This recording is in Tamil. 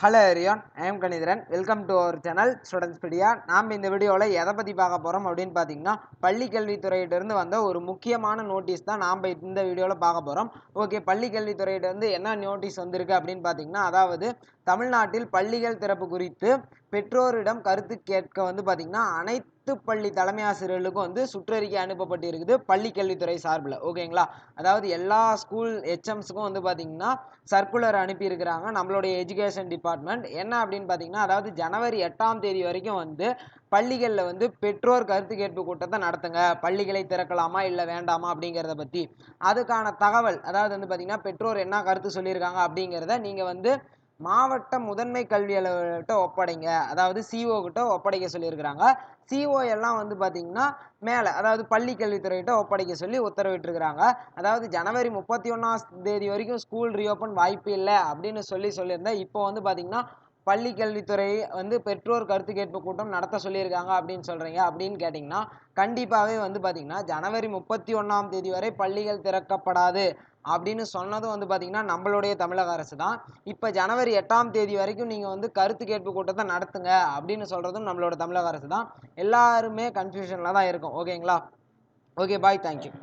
Hello everyone, I am Kanitharan. Welcome to our channel Studentspedia. நாம் இந்த வீடியோவில் எதை பற்றி பார்க்க போகிறோம் அப்படின்னு பார்த்தீங்கன்னா, பள்ளி கல்வித்துறையிட்டிருந்து வந்த ஒரு முக்கியமான நோட்டீஸ் தான் நாம் இந்த வீடியோவில் பார்க்க போகிறோம். ஓகே, பள்ளி கல்வித்துறையிட்டிருந்து என்ன நோட்டீஸ் வந்திருக்கு அப்படின்னு பார்த்தீங்கன்னா, அதாவது தமிழ்நாட்டில் பள்ளிகள் திறப்பு குறித்து பெற்றோரிடம் கருத்து கேட்க பார்த்தீங்கன்னா அனைத்து பள்ளி தலைமை ஆசிரியர்களுக்கும் சுற்றறிக்கை அனுப்பப்பட்டிருக்குது பள்ளி கல்வித்துறை சார்பில். ஓகேங்களா, அதாவது எல்லா ஸ்கூல் ஹெச்எம்ஸுக்கும் பார்த்தீங்கன்னா சர்க்குலர் அனுப்பியிருக்கிறாங்க நம்மளுடைய எஜுகேஷன் டிபார்ட்மெண்ட். என்ன அப்படின்னு பார்த்தீங்கன்னா, அதாவது ஜனவரி 8ஆம் தேதி வரைக்கும் பள்ளிகளில் பெற்றோர் கருத்து கேட்பு கூட்டத்தை நடத்துங்க, பள்ளிகளை திறக்கலாமா இல்லை வேண்டாமா அப்படிங்கிறத பற்றி. அதுக்கான தகவல், அதாவது பார்த்தீங்கன்னா பெற்றோர் என்ன கருத்து சொல்லியிருக்காங்க அப்படிங்கிறத நீங்கள் மாவட்ட முதன்மை கல்வி அலுவலர்கிட்ட ஒப்படைங்க, அதாவது சிஓ கிட்ட ஒப்படைக்க சொல்லியிருக்கிறாங்க. சிஓ எல்லாம் பார்த்தீங்கன்னா மேலே, அதாவது பள்ளி கல்வித்துறைகிட்ட ஒப்படைக்க சொல்லி உத்தரவிட்டிருக்கிறாங்க. அதாவது ஜனவரி 31ஆம் தேதி வரைக்கும் ஸ்கூல் ரீஓப்பன் வாய்ப்பு இல்லை அப்படின்னு சொல்லியிருந்தேன். இப்போ பார்த்தீங்கன்னா பள்ளி கல்வித்துறை பெற்றோர் கருத்து கேட்பு கூட்டம் நடத்த சொல்லியிருக்காங்க அப்படின்னு சொல்கிறீங்க. அப்படின்னு கேட்டிங்கன்னா கண்டிப்பாகவே பார்த்தீங்கன்னா ஜனவரி 31ஆம் தேதி வரை பள்ளிகள் திறக்கப்படாது அப்படின்னு சொன்னதும் பார்த்தீங்கன்னா நம்மளுடைய தமிழக அரசு தான். இப்போ ஜனவரி 8ஆம் தேதி வரைக்கும் நீங்கள் கருத்து கேட்பு கூட்டத்தை நடத்துங்க அப்படின்னு சொல்கிறதும் நம்மளோட தமிழக அரசு தான். எல்லாருமே கன்ஃபியூஷனில் தான் இருக்கும். ஓகேங்களா? ஓகே, பாய், தேங்க்யூ.